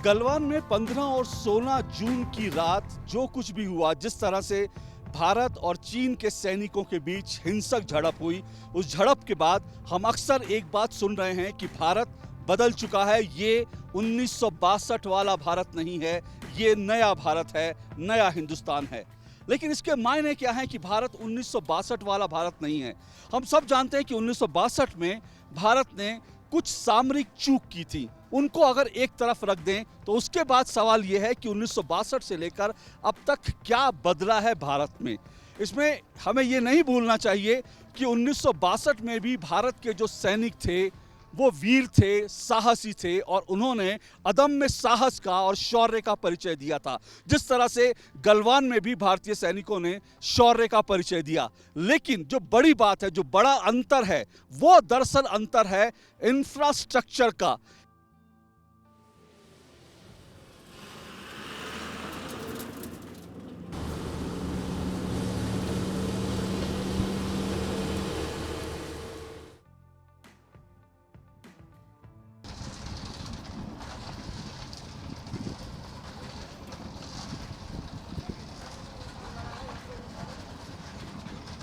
गलवान में 15 और 16 जून की रात जो कुछ भी हुआ, जिस तरह से भारत और चीन के सैनिकों के बीच हिंसक झड़प हुई, उस झड़प के बाद हम अक्सर एक बात सुन रहे हैं कि भारत बदल चुका है। ये 1962 वाला भारत नहीं है, ये नया भारत है, नया हिंदुस्तान है। लेकिन इसके मायने क्या हैं कि भारत 1962 वाला भारत नहीं है। हम सब जानते हैं कि 1962 में भारत ने कुछ सामरिक चूक की थी, उनको अगर एक तरफ रख दें तो उसके बाद सवाल यह है कि 1962 से लेकर अब तक क्या बदला है भारत में। इसमें हमें ये नहीं भूलना चाहिए कि 1962 में भी भारत के जो सैनिक थे वो वीर थे, साहसी थे और उन्होंने अदम्य साहस का और शौर्य का परिचय दिया था, जिस तरह से गलवान में भी भारतीय सैनिकों ने शौर्य का परिचय दिया। लेकिन जो बड़ी बात है, जो बड़ा अंतर है, वो दरअसल अंतर है इंफ्रास्ट्रक्चर का।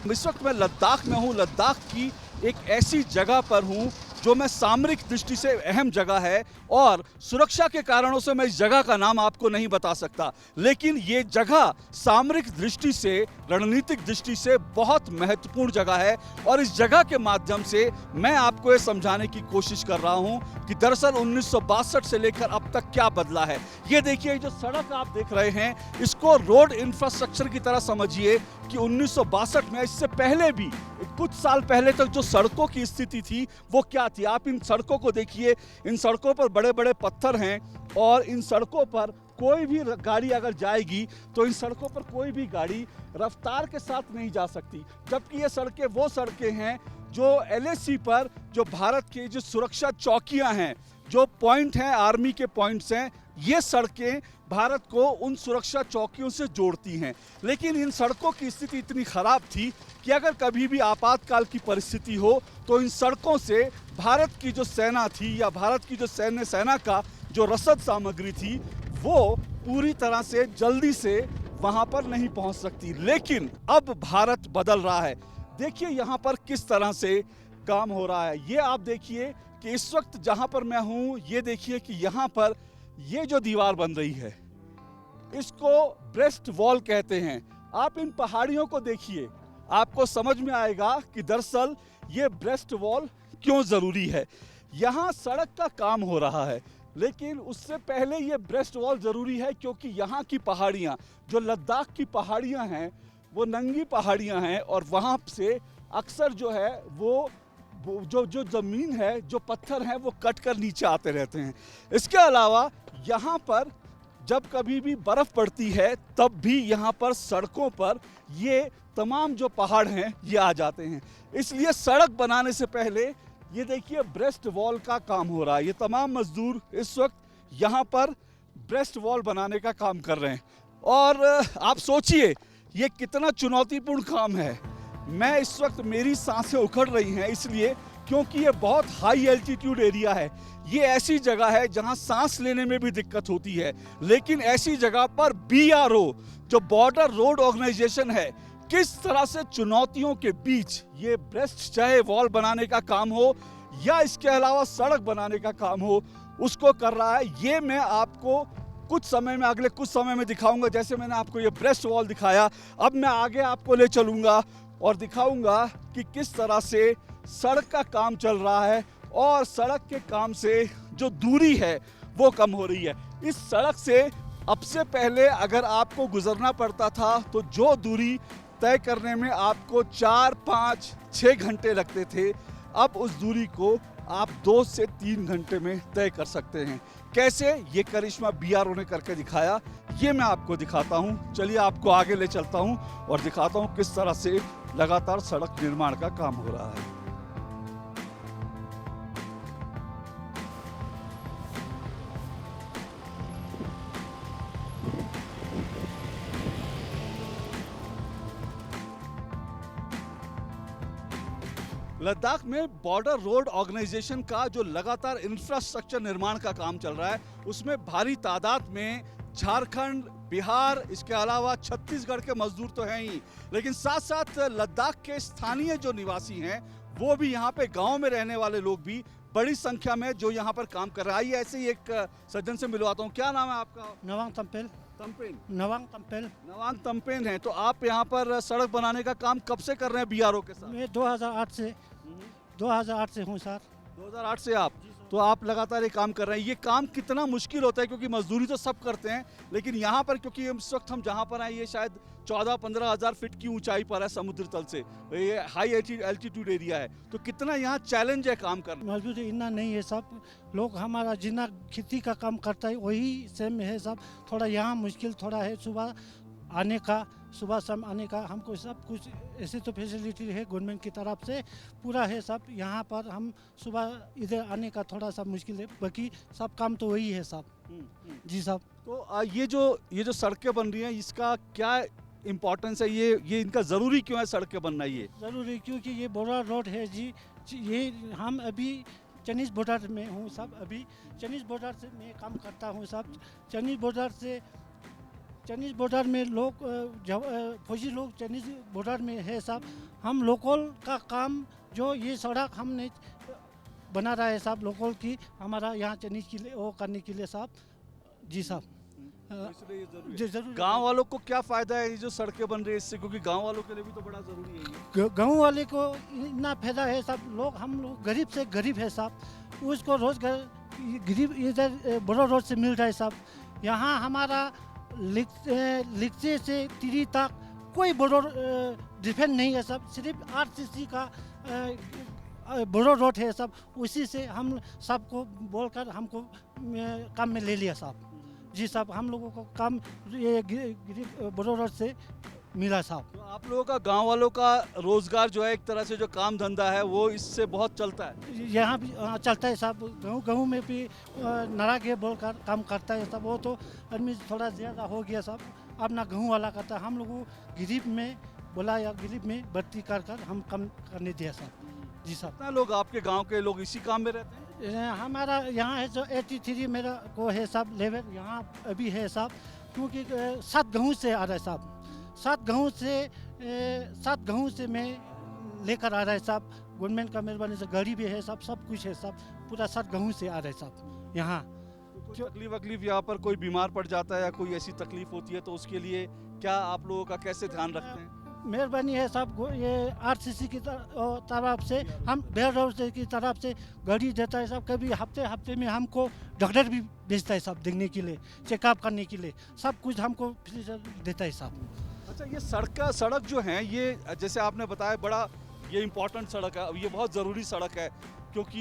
इस वक्त मैं लद्दाख में हूँ। लद्दाख की एक ऐसी जगह पर हूँ जो मैं सामरिक दृष्टि से अहम जगह है और सुरक्षा के कारणों से मैं इस जगह का नाम आपको नहीं बता सकता, लेकिन ये जगह सामरिक दृष्टि से, रणनीतिक दृष्टि से बहुत महत्वपूर्ण जगह है। और इस जगह के माध्यम से मैं आपको ये समझाने की कोशिश कर रहा हूँ कि दरअसल 1962 से लेकर अब तक क्या बदला है। ये देखिए, जो सड़क आप देख रहे हैं, इसको रोड इंफ्रास्ट्रक्चर की तरह समझिए कि 1962 में, इससे पहले भी कुछ साल पहले तक जो सड़कों की स्थिति थी वो क्या थी। आप इन सड़कों को देखिए, इन सड़कों पर बड़े बड़े पत्थर हैं और इन सड़कों पर कोई भी गाड़ी अगर जाएगी तो इन सड़कों पर कोई भी गाड़ी रफ्तार के साथ नहीं जा सकती। जबकि ये सड़कें वो सड़कें हैं जो LAC पर, जो भारत की जो सुरक्षा चौकियां हैं, जो पॉइंट हैं, आर्मी के पॉइंट्स हैं, ये सड़कें भारत को उन सुरक्षा चौकियों से जोड़ती हैं। लेकिन इन सड़कों की स्थिति इतनी खराब थी कि अगर कभी भी आपातकाल की परिस्थिति हो तो इन सड़कों से भारत की जो सेना थी या भारत की जो सैन्य सेना का जो रसद सामग्री थी वो पूरी तरह से जल्दी से वहां पर नहीं पहुंच सकती। लेकिन अब भारत बदल रहा है। देखिए यहाँ पर किस तरह से काम हो रहा है। ये आप देखिए कि इस वक्त जहां पर मैं हूं, ये देखिए कि यहाँ पर ये जो दीवार बन रही है इसको ब्रेस्ट वॉल कहते हैं। आप इन पहाड़ियों को देखिए, आपको समझ में आएगा कि दरअसल ये ब्रेस्ट वॉल क्यों जरूरी है। यहाँ सड़क का काम हो रहा है, लेकिन उससे पहले ये ब्रेस्ट वॉल जरूरी है क्योंकि यहाँ की पहाड़ियाँ, जो लद्दाख की पहाड़ियाँ हैं, वो नंगी पहाड़ियाँ हैं और वहाँ से अक्सर जो है वो जो ज़मीन है, जो पत्थर हैं, वो कट कर नीचे आते रहते हैं। इसके अलावा यहाँ पर जब कभी भी बर्फ़ पड़ती है तब भी यहाँ पर सड़कों पर ये तमाम जो पहाड़ हैं ये आ जाते हैं। इसलिए सड़क बनाने से पहले ये देखिए ब्रेस्ट वॉल का काम हो रहा है। ये तमाम मजदूर इस वक्त यहाँ पर ब्रेस्ट वॉल बनाने का काम कर रहे हैं और आप सोचिए ये कितना चुनौतीपूर्ण काम है। मैं इस वक्त, मेरी सांसें उखड़ रही हैं इसलिए क्योंकि ये बहुत हाई एल्टीट्यूड एरिया है। ये ऐसी जगह है जहां सांस लेने में भी दिक्कत होती है, लेकिन ऐसी जगह पर BRO, जो बॉर्डर रोड ऑर्गेनाइजेशन है, किस तरह से चुनौतियों के बीच ये ब्रेस्ट, चाहे वॉल बनाने का काम हो या इसके अलावा सड़क बनाने का काम हो, उसको कर रहा है। ये मैं आपको कुछ समय में, अगले कुछ समय में दिखाऊंगा। जैसे मैंने आपको ये ब्रेस्ट वॉल दिखाया, अब मैं आगे आपको ले चलूंगा और दिखाऊंगा कि किस तरह से सड़क का काम चल रहा है और सड़क के काम से जो दूरी है वो कम हो रही है। इस सड़क से अब से पहले अगर आपको गुजरना पड़ता था तो जो दूरी तय करने में आपको 4, 5, 6 घंटे लगते थे, अब उस दूरी को आप 2 से 3 घंटे में तय कर सकते हैं। कैसे? ये करिश्मा BRO ने करके दिखाया, ये मैं आपको दिखाता हूँ। चलिए आपको आगे ले चलता हूँ और दिखाता हूँ किस तरह से लगातार सड़क निर्माण का काम हो रहा है। लद्दाख में बॉर्डर रोड ऑर्गेनाइजेशन का जो लगातार इंफ्रास्ट्रक्चर निर्माण का काम चल रहा है, उसमें भारी तादाद में झारखंड, बिहार, इसके अलावा छत्तीसगढ़ के मजदूर तो हैं ही, लेकिन साथ साथ लद्दाख के स्थानीय जो निवासी हैं वो भी, यहाँ पे गांव में रहने वाले लोग भी बड़ी संख्या में जो यहाँ पर काम कर रहा है। आइए ऐसे ही एक सज्जन से मिलवाता हूँ। क्या नाम है आपका? नवांग तम्पेल। तमपेन। नवांग तम्पेल। नवांग तमपेन है। तो आप यहाँ पर सड़क बनाने का काम कब से कर रहे हैं बीआरओ के साथ? मैं 2008 से हूँ सर। 2008 से आप? तो आप लगातार ये काम कर रहे हैं। ये काम कितना मुश्किल होता है? क्योंकि मजदूरी तो सब करते हैं, लेकिन यहाँ पर क्योंकि इस वक्त हम जहाँ पर हैं ये शायद 14-15 हज़ार फीट की ऊंचाई पर है समुद्र तल से, ये हाई एल्टीट्यूड एरिया है, तो कितना यहाँ चैलेंज है काम करना? मजबूरी इतना नहीं है सब लोग, हमारा जितना खेती का काम करता है वही सेम है सब। थोड़ा यहाँ मुश्किल थोड़ा है सुबह आने का, सुबह शाम आने का। हमको सब कुछ ऐसे तो फैसिलिटी है गवर्नमेंट की तरफ से पूरा है सब। यहाँ पर हम सुबह इधर आने का थोड़ा सा मुश्किल है, बाकी सब काम तो वही है सब। जी साहब। तो ये जो सड़कें बन रही हैं इसका क्या इम्पोर्टेंस है? ये इनका ज़रूरी क्यों है सड़कें बनना? ये ज़रूरी क्योंकि ये बॉर्डर रोड है जी। ये हम अभी चाइनीज़ बॉर्डर में हूँ सब। अभी चाइनीज़ बॉर्डर से मैं काम करता हूँ सब। चाइनीज़ बॉर्डर में लोग फौजी लोग चाइनीज़ बॉर्डर में है सब। हम लोकल का काम जो ये सड़क हमने बना रहा है सब लोकल की, हमारा यहाँ चाइनीज़ के लिए वो करने के लिए सब। जी साहब। इसलिए जरूरी। गांव वालों को क्या फायदा है ये जो सड़कें बन रही है इससे? क्योंकि गांव वालों के लिए भी तो बड़ा जरूरी है ये। गाँव वाले को इतना फायदा है सब। लोग हम लोग गरीब से गरीब है सब, उसको रोजगार गरीब इधर बड़ा रोड से मिल रहा है सब। यहाँ हमारा लिखते से तिरी तक कोई बड़ा डिफेंस नहीं है सब। सिर्फ आरसीसी का बड़ा रोड है सब। उसी से हम सबको बोलकर हमको काम में ले लिया साहब। जी साहब। हम लोगों को काम ये बड़ा रोड से मिला साहब। तो आप लोगों का, गांव वालों का रोजगार जो है एक तरह से जो काम धंधा है वो इससे बहुत चलता है। यहाँ भी चलता है साहब। गाँव में भी नारागे बोलकर काम करता है सब। वो तो आदमी थोड़ा ज़्यादा हो गया सब। अपना गाँव वाला करता है। हम लोगों गरीब में बोला या गरीब में भर्ती कर हम काम करने दिया साहब। जी साहब। कितना लोग आपके गांव के लोग इसी काम में रहते हैं? हमारा यहाँ है जो 83 मेरा को है सब लेवल यहाँ अभी है साहब। क्योंकि 7 गाँव से आ रहा है साहब। 7 गाँव से मैं लेकर आ रहा है साहब। गवर्नमेंट का मेहरबानी से गाड़ी भी है सब कुछ है सब। पूरा 7 गाँव से आ रहा है साहब यहाँ। तो तकलीफ यहाँ पर कोई बीमार पड़ जाता है या कोई ऐसी तकलीफ होती है तो उसके लिए क्या आप लोगों का कैसे ध्यान रखते हैं? मेहरबानी है साहब। ये आरसीसी की तरफ से हम बिहार की तरफ से गाड़ी देता है साहब। कभी हफ्ते में हमको डॉक्टर भी भेजता है साहब देखने के लिए, चेकअप करने के लिए, सब कुछ हमको देता है साहब। अच्छा, ये सड़क जो है ये जैसे आपने बताया बड़ा ये इम्पोर्टेंट सड़क है, ये बहुत ज़रूरी सड़क है क्योंकि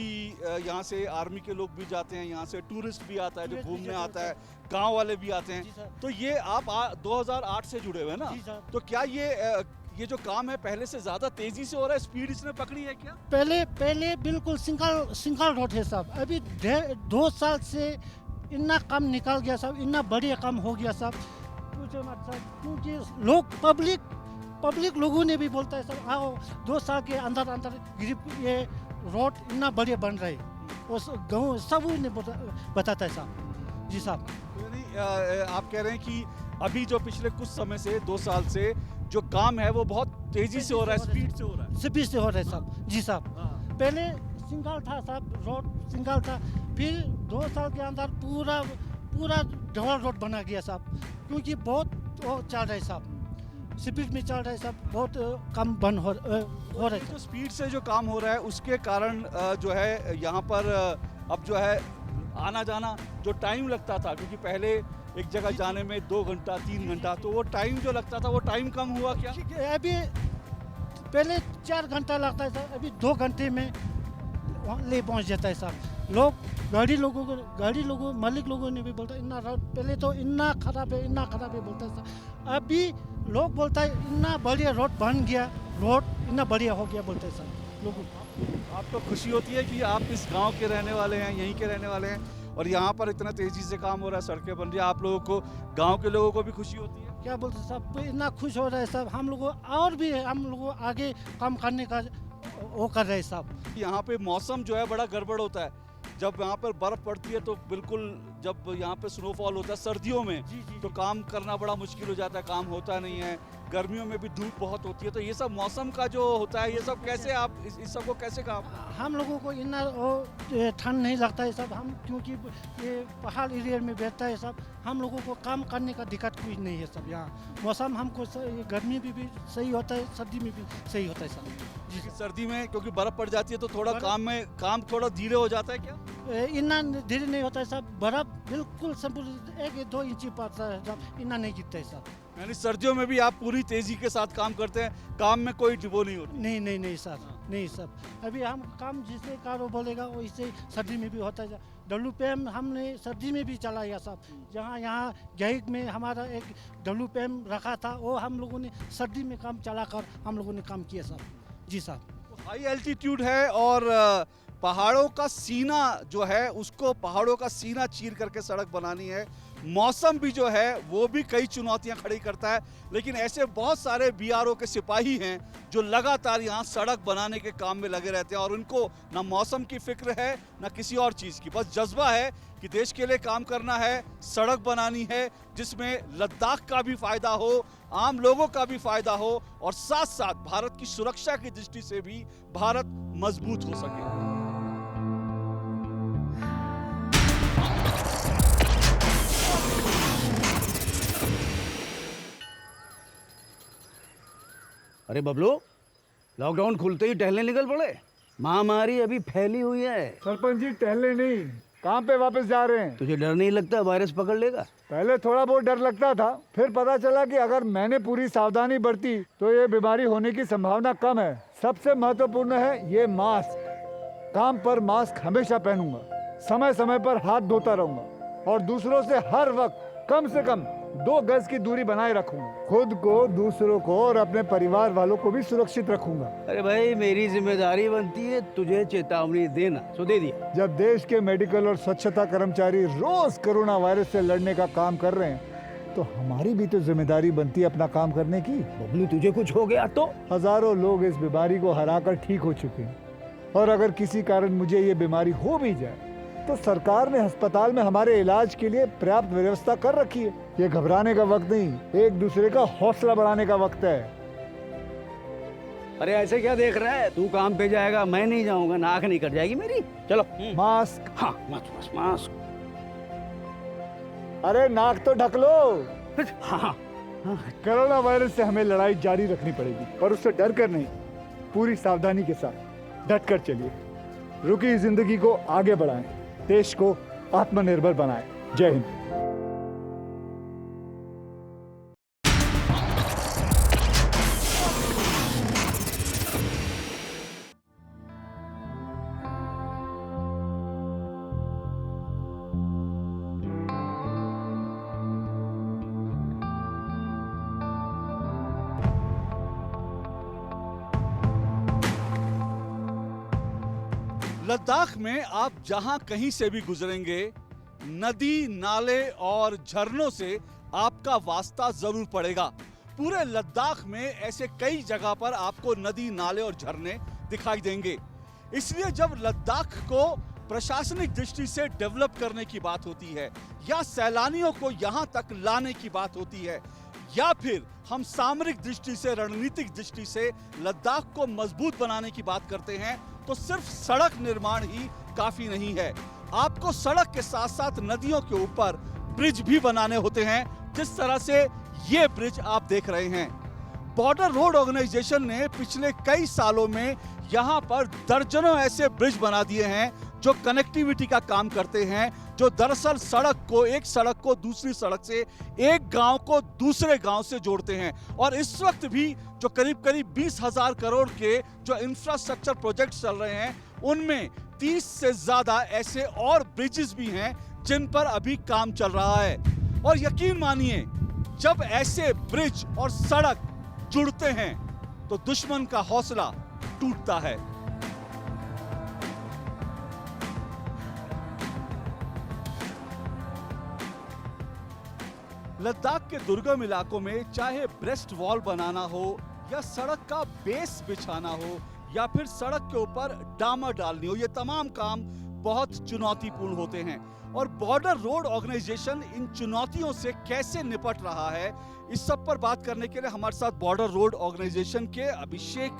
यहाँ से आर्मी के लोग भी जाते हैं, यहाँ से टूरिस्ट भी आता है जो घूमने आता है, गांव वाले भी आते हैं। तो ये आप 2008 से जुड़े हुए हैं ना? तो क्या ये जो काम है पहले से ज़्यादा तेज़ी से हो रहा है? स्पीड इसने पकड़ी है क्या? पहले बिल्कुल सिंगल रोड है साहब। अभी 2 साल से इतना काम निकल गया साहब, इतना बढ़िया काम हो गया साहब, पूछो मत साहब। क्योंकि लोग पब्लिक लोगों ने भी बोलता है साहब आओ 2 साल के अंदर गरीब ये रोड इतना बढ़िया बन रहा है। उस गाँव सब ने बताता है साहब। जी साहब। आप कह रहे हैं कि अभी जो पिछले कुछ समय से 2 साल से जो काम है वो बहुत तेजी से हो रहा है, स्पीड से हो रहा है। स्पीड से हो रहा है साहब। जी साहब। पहले सिंगल था साहब, रोड सिंगल था, फिर 2 साल के अंदर पूरा डबल रोड बना गया साहब। क्योंकि बहुत चल रहा है साहब, स्पीड में चल रहा है साहब, बहुत कम बंद हो रहा है। तो स्पीड से जो काम हो रहा है उसके कारण जो है यहाँ पर अब जो है आना जाना जो टाइम लगता था, क्योंकि पहले एक जगह जाने में 2 घंटा 3 घंटा, तो वो टाइम जो लगता था वो टाइम कम हुआ क्या? अभी पहले 4 घंटा लगता है साहब, अभी 2 घंटे में ले पहुंच जाता है साहब। लोग गाड़ी लोगों मालिक लोगों ने भी बोलता है इतना रोड पहले तो इतना खराब है बोलता है साहब। अभी लोग बोलता है इतना बढ़िया रोड बन गया, रोड इतना बढ़िया हो गया बोलते हैं साहब लोगों को। आपको खुशी होती है कि आप इस गांव के रहने वाले हैं, यहीं के रहने वाले हैं और यहाँ पर इतना तेजी से काम हो रहा है, सड़कें बन रही है, आप लोगों को, गांव के लोगों को भी खुशी होती है? क्या बोलते हैं साहब, इतना खुश हो रहा है साहब। हम लोगों और भी हम लोगों आगे काम करने का वो कर रहे हैं साहब। यहाँ पे मौसम जो है बड़ा गड़बड़ होता है। जब यहाँ पर बर्फ पड़ती है तो बिल्कुल, जब यहाँ पे स्नोफॉल होता है सर्दियों में, जी जी तो काम करना बड़ा मुश्किल हो जाता है, काम होता नहीं है। गर्मियों में भी धूप बहुत होती है। तो ये सब मौसम का जो होता है, ये सब कैसे आप इस सब को कैसे काम? हम लोगों को इतना वो ठंड नहीं लगता है सब, हम क्योंकि ये पहाड़ एरिया में बैठता है सब, हम लोगों को काम करने का दिक्कत कुछ नहीं है सब। यहाँ मौसम हमको ये गर्मी में भी सही होता है, सर्दी में भी सही होता है सब। जी सर्दी में क्योंकि बर्फ पड़ जाती है तो थोड़ा काम थोड़ा धीरे हो जाता है क्या? इतना धीरे नहीं होता है सब, बर्फ बिल्कुल संपूर्ण 1-2 इंची पड़ता है सब, इतना नहीं गिरता है सब। यानी सर्दियों में भी आप पूरी तेजी के साथ काम करते हैं, काम में कोई डिबो नहीं होती? नहीं सर, नहीं सर। अभी हम काम जिससे कारो बोलेगा वैसे सर्दी में भी होता है। WPM हमने सर्दी में भी चलाया सब। जहाँ यहाँ गैग में हमारा एक WPM रखा था, वो हम लोगों ने सर्दी में काम चलाकर हम लोगों ने काम किया सब। जी साहब। हाई एल्टीट्यूड है और पहाड़ों का सीना जो है, उसको पहाड़ों का सीना चीर करके सड़क बनानी है। मौसम भी जो है वो भी कई चुनौतियां खड़ी करता है, लेकिन ऐसे बहुत सारे BRO के सिपाही हैं जो लगातार यहाँ सड़क बनाने के काम में लगे रहते हैं और उनको ना मौसम की फिक्र है ना किसी और चीज़ की, बस जज्बा है कि देश के लिए काम करना है, सड़क बनानी है जिसमें लद्दाख का भी फायदा हो, आम लोगों का भी फायदा हो और साथ साथ भारत की सुरक्षा की दृष्टि से भी भारत मजबूत हो सके। अरे बबलू, लॉकडाउन खुलते ही टहलने निकल पड़े। महामारी अभी फैली हुई है। सरपंच जी टहलने नहीं, काम पे वापस जा रहे हैं। तुझे डर नहीं लगता वायरस पकड़ लेगा? पहले थोड़ा बहुत डर लगता था, फिर पता चला कि अगर मैंने पूरी सावधानी बरती तो ये बीमारी होने की संभावना कम है। सबसे महत्वपूर्ण है ये मास्क। काम पर मास्क हमेशा पहनूंगा, समय समय पर हाथ धोता रहूंगा और दूसरों से हर वक्त कम से कम 2 गज की दूरी बनाए रखूंगा। खुद को, दूसरों को और अपने परिवार वालों को भी सुरक्षित रखूंगा। अरे भाई, मेरी जिम्मेदारी बनती है तुझे चेतावनी देना, तो दे दिया। जब देश के मेडिकल और स्वच्छता कर्मचारी रोज कोरोना वायरस से लड़ने का काम कर रहे हैं, तो हमारी भी तो जिम्मेदारी बनती है अपना काम करने की। बबलू, तुझे कुछ हो गया तो? हजारों लोग इस बीमारी को हराकर ठीक हो चुके हैं और अगर किसी कारण मुझे ये बीमारी हो भी जाए तो सरकार ने अस्पताल में हमारे इलाज के लिए पर्याप्त व्यवस्था कर रखी है। ये घबराने का वक्त नहीं, एक दूसरे का हौसला बढ़ाने का वक्त है। अरे ऐसे क्या देख रहा है? तू काम पे जाएगा, मैं नहीं जाऊंगा, नाक नहीं कट जाएगी मेरी। चलो। मास्क। हाँ, मास्क मास्क। अरे नाक तो ढक लो। हाँ। कोरोना वायरस से हमें लड़ाई जारी रखनी पड़ेगी, पर उससे डर कर नहीं, पूरी सावधानी के साथ डट कर चलिए। रुकी जिंदगी को आगे बढ़ाएं, देश को आत्मनिर्भर बनाएं। जय हिंद। लद्दाख में आप जहां कहीं से भी गुजरेंगे, नदी, नाले और झरनों से आपका वास्ता जरूर पड़ेगा। पूरे लद्दाख में ऐसे कई जगह पर आपको नदी, नाले और झरने दिखाई देंगे। इसलिए जब लद्दाख को प्रशासनिक दृष्टि से डेवलप करने की बात होती है, या सैलानियों को यहां तक लाने की बात होती है, या फिर हम सामरिक दृष्टि से, रणनीतिक दृष्टि से लद्दाख को मजबूत बनाने की बात करते हैं, तो सिर्फ सड़क निर्माण ही काफी नहीं है। आपको सड़क के साथ साथ नदियों के ऊपर ब्रिज भी बनाने होते हैं, जिस तरह से ये ब्रिज आप देख रहे हैं। बॉर्डर रोड ऑर्गेनाइजेशन ने पिछले कई सालों में यहाँ पर दर्जनों ऐसे ब्रिज बना दिए हैं जो कनेक्टिविटी का काम करते हैं, जो दरअसल एक सड़क को दूसरी सड़क से, एक गांव को दूसरे गांव से जोड़ते हैं। और इस वक्त भी जो करीब 20,000 करोड़ के जो इंफ्रास्ट्रक्चर प्रोजेक्ट चल रहे हैं, उनमें 30 से ज्यादा ऐसे और ब्रिजेस भी हैं जिन पर अभी काम चल रहा है। और यकीन मानिए, जब ऐसे ब्रिज और सड़क जुड़ते हैं तो दुश्मन का हौसला टूटता है। लद्दाख के दुर्गम इलाकों में चाहे ब्रेस्ट वॉल बनाना हो, या सड़क का बेस बिछाना हो, या फिर सड़क के ऊपर डामर डालनी हो, ये तमाम काम बहुत चुनौतीपूर्ण होते हैं। और बॉर्डर रोड ऑर्गेनाइजेशन इन चुनौतियों से कैसे निपट रहा है, इस सब पर बात करने के लिए हमारे साथ बॉर्डर रोड ऑर्गेनाइजेशन के अभिषेक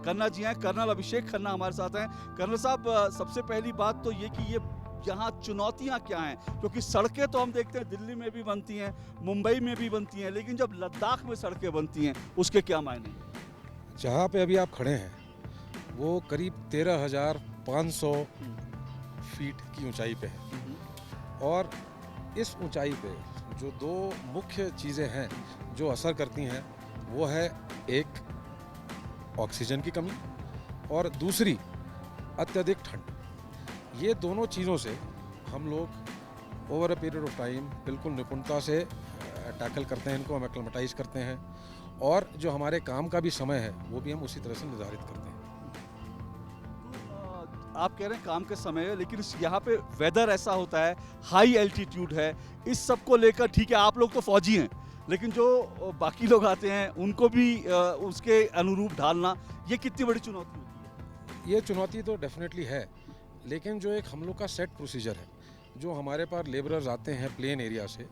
खन्ना जी हैं। कर्नल अभिषेक खन्ना हमारे साथ हैं। कर्नल साहब, सबसे पहली बात तो ये कि ये यहाँ चुनौतियाँ क्या हैं, क्योंकि सड़कें तो हम देखते हैं दिल्ली में भी बनती हैं, मुंबई में भी बनती हैं, लेकिन जब लद्दाख में सड़कें बनती हैं उसके क्या मायने हैं? जहाँ पे अभी आप खड़े हैं वो करीब 13,500 फीट की ऊंचाई पे है, और इस ऊंचाई पे जो दो मुख्य चीज़ें हैं जो असर करती हैं वो है एक ऑक्सीजन की कमी और दूसरी अत्यधिक ठंड। ये दोनों चीज़ों से हम लोग over a period of time बिल्कुल निपुणता से टैकल करते हैं, इनको हम एक्लेमेटाइज करते हैं, और जो हमारे काम का भी समय है वो भी हम उसी तरह से निर्धारित करते हैं। आप कह रहे हैं काम के समय है, लेकिन यहाँ पे वेदर ऐसा होता है, हाई एल्टीट्यूड है, इस सब को लेकर ठीक है आप लोग तो फौजी हैं, लेकिन जो बाकी लोग आते हैं उनको भी उसके अनुरूप ढालना, ये कितनी बड़ी चुनौती होती है? ये चुनौती तो डेफिनेटली है, लेकिन जो एक हम लोग का सेट प्रोसीजर है, जो हमारे पास लेबरर्स आते हैं प्लेन एरिया से,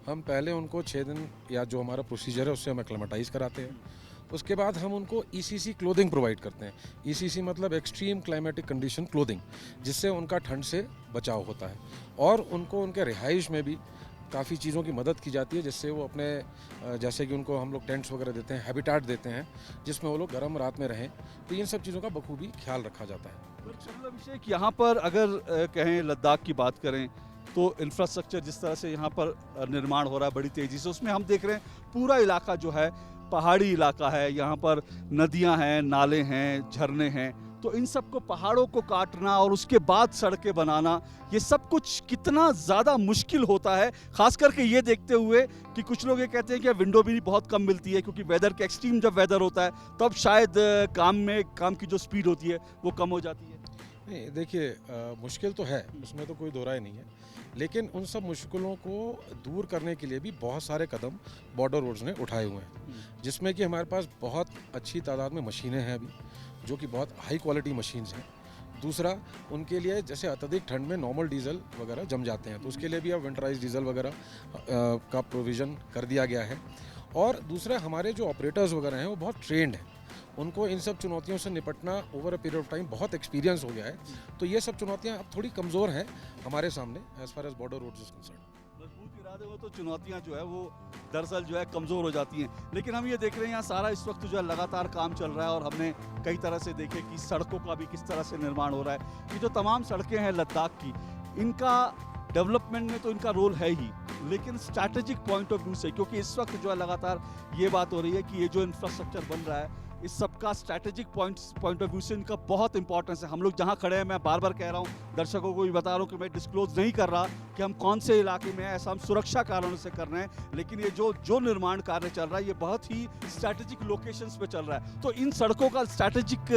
हम पहले उनको 6 दिन या जो हमारा प्रोसीजर है उससे हम एक्लेमेटाइज कराते हैं। उसके बाद हम उनको ECC क्लोथिंग प्रोवाइड करते हैं। ECC मतलब एक्सट्रीम क्लाइमेटिक कंडीशन क्लोथिंग, जिससे उनका ठंड से बचाव होता है, और उनको उनके रिहाइश में भी काफ़ी चीज़ों की मदद की जाती है, जिससे वो अपने जैसे कि उनको हम लोग टेंट्स वगैरह देते हैं, हैबिटाट देते हैं, जिसमें वो लोग गर्म रात में रहें। तो इन सब चीज़ों का बखूबी ख्याल रखा जाता है। अभिषेक, यहाँ पर अगर कहें लद्दाख की बात करें तो इंफ्रास्ट्रक्चर जिस तरह से यहाँ पर निर्माण हो रहा है बड़ी तेज़ी से, उसमें हम देख रहे हैं पूरा इलाका जो है पहाड़ी इलाका है, यहाँ पर नदियाँ हैं, नाले हैं, झरने हैं, तो इन सब को पहाड़ों को काटना और उसके बाद सड़कें बनाना, ये सब कुछ कितना ज़्यादा मुश्किल होता है, खास करके ये देखते हुए कि कुछ लोग ये कहते हैं कि विंडो भी बहुत कम मिलती है, क्योंकि वेदर के एक्सट्रीम जब वेदर होता है तब शायद काम की जो स्पीड होती है वो कम हो जाती है। नहीं, देखिए मुश्किल तो है, उसमें तो कोई दो राय नहीं है, लेकिन उन सब मुश्किलों को दूर करने के लिए भी बहुत सारे कदम बॉर्डर रोड्स ने उठाए हुए हैं, जिसमें कि हमारे पास बहुत अच्छी तादाद में मशीनें हैं अभी, जो कि बहुत हाई क्वालिटी मशीन्स हैं। दूसरा, उनके लिए जैसे अत्यधिक ठंड में नॉर्मल डीजल वगैरह जम जाते हैं, तो उसके लिए भी अब विंटराइज डीजल वगैरह का प्रोविज़न कर दिया गया है। और दूसरा, हमारे जो ऑपरेटर्स वगैरह हैं वो बहुत ट्रेंड हैं, उनको इन सब चुनौतियों से निपटना over a period of time बहुत एक्सपीरियंस हो गया है। तो ये सब चुनौतियाँ अब थोड़ी कमज़ोर हैं हमारे सामने as far as border roads is concern. मजबूत इरादे हो तो चुनौतियां जो है वो दरअसल जो है कमज़ोर हो जाती हैं, लेकिन हम ये देख रहे हैं यहाँ सारा इस वक्त जो है लगातार काम चल रहा है, और हमने कई तरह से देखे कि सड़कों का भी किस तरह से निर्माण हो रहा है। ये जो तमाम सड़कें हैं लद्दाख की, इनका डेवलपमेंट में तो इनका रोल है ही, लेकिन स्ट्रैटेजिक पॉइंट ऑफ व्यू से, क्योंकि इस वक्त जो है लगातार ये बात हो रही है कि ये जो इंफ्रास्ट्रक्चर बन रहा है, इस सब का स्ट्रैटेजिक पॉइंट ऑफ व्यू से इनका बहुत इंपॉर्टेंस है। हम लोग जहाँ खड़े हैं, मैं बार बार कह रहा हूँ, दर्शकों को भी बता रहा हूँ कि मैं डिस्क्लोज नहीं कर रहा कि हम कौन से इलाके में हैं, ऐसा हम सुरक्षा कारणों से कर रहे हैं, लेकिन ये जो निर्माण कार्य चल रहा है ये बहुत ही स्ट्रैटेजिक लोकेशंस पे चल रहा है। तो इन सड़कों का स्ट्रैटेजिक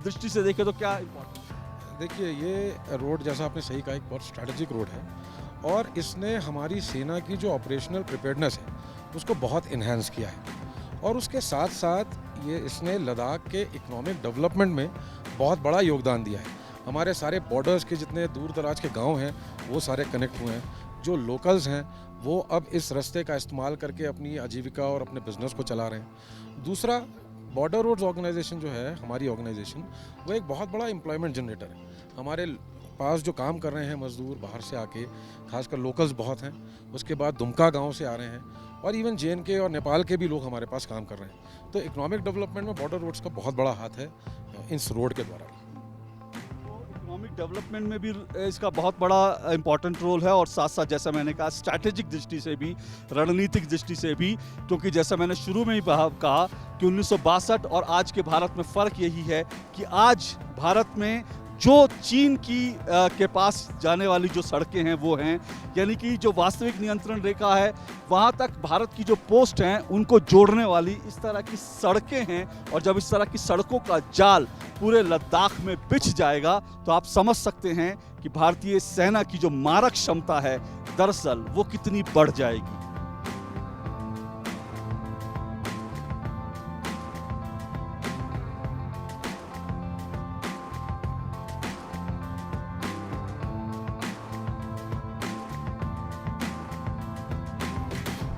दृष्टि से देखें तो क्या इम्पोर्टेंस है? देखिए, ये रोड जैसा आपने सही कहा एक बहुत स्ट्रैटेजिक रोड है, और इसने हमारी सेना की जो ऑपरेशनल प्रिपेयर्डनेस है उसको बहुत इन्हेंस किया है, और उसके साथ साथ ये इसने लद्दाख के इकोनॉमिक डेवलपमेंट में बहुत बड़ा योगदान दिया है। हमारे सारे बॉर्डर्स के जितने दूर दराज के गांव हैं वो सारे कनेक्ट हुए हैं। जो लोकल्स हैं वो अब इस रास्ते का इस्तेमाल करके अपनी आजीविका और अपने बिजनेस को चला रहे हैं। दूसरा, बॉर्डर रोड्स ऑर्गेनाइजेशन जो है हमारी ऑर्गेनाइजेशन, वो एक बहुत बड़ा एम्प्लॉयमेंट जनरेटर है। हमारे पास जो काम कर रहे हैं मजदूर बाहर से आके, खासकर लोकल्स बहुत हैं, उसके बाद दुमका गांव से आ रहे हैं, और इवन JNK और नेपाल के भी लोग हमारे पास काम कर रहे हैं। तो इकोनॉमिक डेवलपमेंट में बॉर्डर रोड्स का बहुत बड़ा हाथ है इस रोड के द्वारा। इकोनॉमिक डेवलपमेंट में भी इसका बहुत बड़ा इंपॉर्टेंट रोल है, और साथ साथ जैसा मैंने कहा स्ट्रैटेजिक दृष्टि से भी, रणनीतिक दृष्टि से भी, क्योंकि जैसा मैंने शुरू में ही कहा कि 1962 और आज के भारत में फ़र्क यही है कि आज भारत में जो चीन के पास जाने वाली जो सड़कें हैं वो हैं, यानी कि जो वास्तविक नियंत्रण रेखा है वहाँ तक भारत की जो पोस्ट हैं उनको जोड़ने वाली इस तरह की सड़कें हैं। और जब इस तरह की सड़कों का जाल पूरे लद्दाख में बिछ जाएगा तो आप समझ सकते हैं कि भारतीय सेना की जो मारक क्षमता है दरअसल वो कितनी बढ़ जाएगी।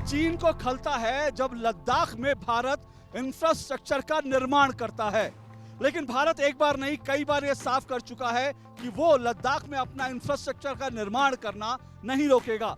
चीन को खलता है जब लद्दाख में भारत इंफ्रास्ट्रक्चर का निर्माण करता है। लेकिन भारत एक बार नहीं कई बार यह साफ कर चुका है कि वो लद्दाख में अपना इंफ्रास्ट्रक्चर का निर्माण करना नहीं रोकेगा।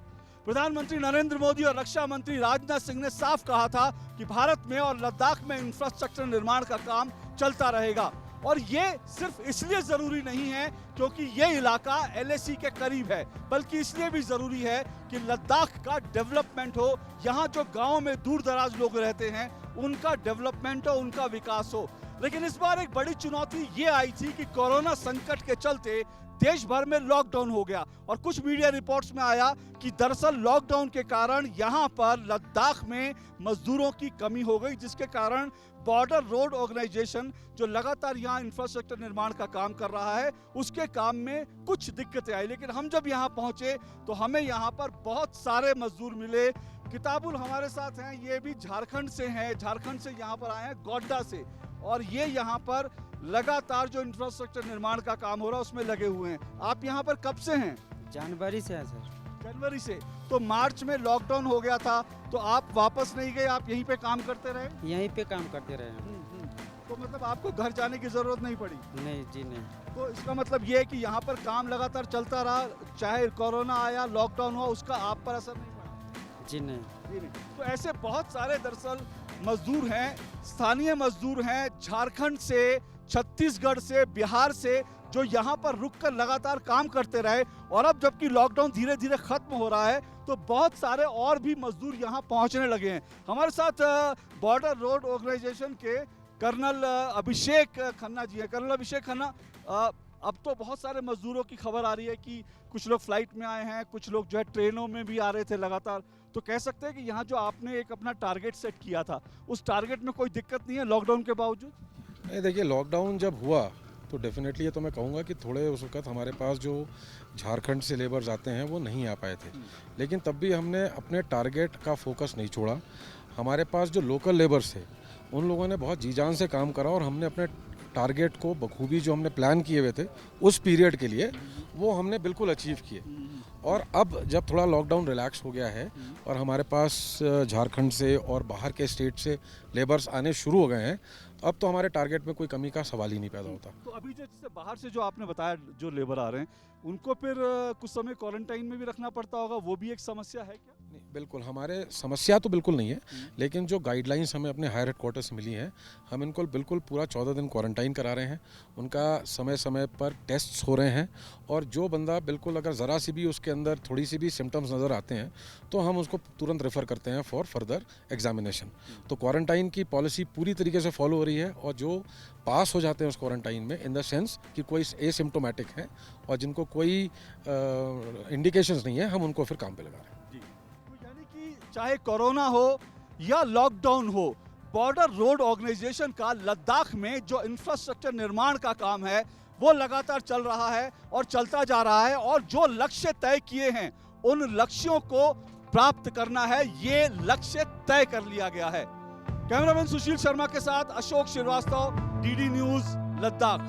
प्रधानमंत्री नरेंद्र मोदी और रक्षा मंत्री राजनाथ सिंह ने साफ कहा था कि भारत में और लद्दाख में इंफ्रास्ट्रक्चर निर्माण का काम चलता रहेगा। और ये सिर्फ इसलिए जरूरी नहीं है क्योंकि ये इलाका LAC के करीब है, बल्कि इसलिए भी जरूरी है कि लद्दाख का डेवलपमेंट हो, यहाँ जो गाँव में दूर दराज लोग रहते हैं उनका डेवलपमेंट हो, उनका विकास हो। लेकिन इस बार एक बड़ी चुनौती ये आई थी कि कोरोना संकट के चलते देश भर में लॉकडाउन हो गया और कुछ मीडिया रिपोर्ट्स में आया कि दरअसल लॉकडाउन के कारण यहाँ पर लद्दाख में मजदूरों की कमी हो गई, जिसके कारण बॉर्डर रोड ऑर्गेनाइजेशन जो लगातार यहाँ इंफ्रास्ट्रक्चर निर्माण का काम कर रहा है उसके काम में कुछ दिक्कतें आई। लेकिन हम जब यहाँ पहुँचे तो हमें यहाँ पर बहुत सारे मजदूर मिले। किताबुल हमारे साथ हैं, ये भी झारखंड से हैं, झारखंड से यहाँ पर आए हैं गोड्डा से, और ये यहाँ पर लगातार जो इंफ्रास्ट्रक्चर निर्माण का काम हो रहा है उसमें लगे हुए हैं। आप यहाँ पर कब से हैं? जनवरी से है सर। जनवरी से। तो मार्च में लॉकडाउन हो गया था तो आप वापस नहीं गए, आप यहीं पे काम करते रहे? यहीं पे काम करते रहे हैं। तो मतलब आपको घर जाने की जरूरत नहीं पड़ी? नहीं जी नहीं। तो इसका मतलब ये है कि यहाँ पर काम लगातार चलता रहा, चाहे कोरोना आया लॉकडाउन हुआ, उसका आप पर असर नहीं पड़ा? जी नहीं। तो ऐसे बहुत सारे दरअसल मजदूर हैं, स्थानीय मजदूर हैं झारखंड से, छत्तीसगढ़ से, बिहार से, जो यहाँ पर रुककर लगातार काम करते रहे। और अब जबकि लॉकडाउन धीरे धीरे खत्म हो रहा है तो बहुत सारे और भी मजदूर यहाँ पहुँचने लगे हैं। हमारे साथ बॉर्डर रोड ऑर्गेनाइजेशन के कर्नल अभिषेक खन्ना जी हैं। कर्नल अभिषेक खन्ना, अब तो बहुत सारे मजदूरों की खबर आ रही है कि कुछ लोग फ्लाइट में आए हैं, कुछ लोग जो है ट्रेनों में भी आ रहे थे लगातार। तो कह सकते हैं कि यहाँ जो आपने एक अपना टारगेट सेट किया था उस टारगेट में कोई दिक्कत नहीं है लॉकडाउन के बावजूद? नहीं, देखिए लॉकडाउन जब हुआ तो डेफिनेटली ये तो मैं कहूँगा कि थोड़े उस वक्त हमारे पास जो झारखंड से लेबर्स आते हैं वो नहीं आ पाए थे, लेकिन तब भी हमने अपने टारगेट का फोकस नहीं छोड़ा। हमारे पास जो लोकल लेबर्स थे उन लोगों ने बहुत जी जान से काम करा और हमने अपने टारगेट को बखूबी जो हमने प्लान किए हुए थे उस पीरियड के लिए वो हमने बिल्कुल अचीव किए। और अब जब थोड़ा लॉकडाउन रिलैक्स हो गया है और हमारे पास झारखंड से और बाहर के स्टेट से लेबर्स आने शुरू हो गए हैं, अब तो हमारे टारगेट में कोई कमी का सवाल ही नहीं पैदा होता। तो अभी जो जैसे बाहर से जो आपने बताया जो लेबर आ रहे हैं उनको फिर कुछ समय क्वारंटाइन में भी रखना पड़ता होगा, वो भी एक समस्या है क्या? नहीं, बिल्कुल हमारे समस्या तो बिल्कुल नहीं है, लेकिन जो गाइडलाइंस हमें अपने हायर हेडक्वार्टर से मिली हैं, हम इनको बिल्कुल पूरा 14 दिन क्वारंटाइन करा रहे हैं। उनका समय समय पर टेस्ट्स हो रहे हैं और जो बंदा बिल्कुल अगर ज़रा सी भी उसके अंदर थोड़ी सी भी सिम्टम्स नज़र आते हैं तो हम उसको तुरंत रेफ़र करते हैं फॉर फर्दर एग्जामिनेशन। तो क्वारंटाइन की पॉलिसी पूरी तरीके से फॉलो हो रही है और जो पास हो जाते हैं उस क्वारंटाइन में इन द सेंस कि कोई एसिम्प्टोमेटिक है और जिनको कोई इंडिकेशंस नहीं है, हम उनको फिर काम पे लगा रहे हैं। तो यानी कि चाहे कोरोना हो या लॉकडाउन हो, बॉर्डर रोड ऑर्गेनाइजेशन का लद्दाख में जो इंफ्रास्ट्रक्चर निर्माण का काम है वो लगातार चल रहा है और चलता जा रहा है। और जो लक्ष्य तय किए हैं उन लक्ष्यों को प्राप्त करना है, ये लक्ष्य तय कर लिया गया है। कैमरामैन सुशील शर्मा के साथ अशोक श्रीवास्तव, DD न्यूज़, लद्दाख।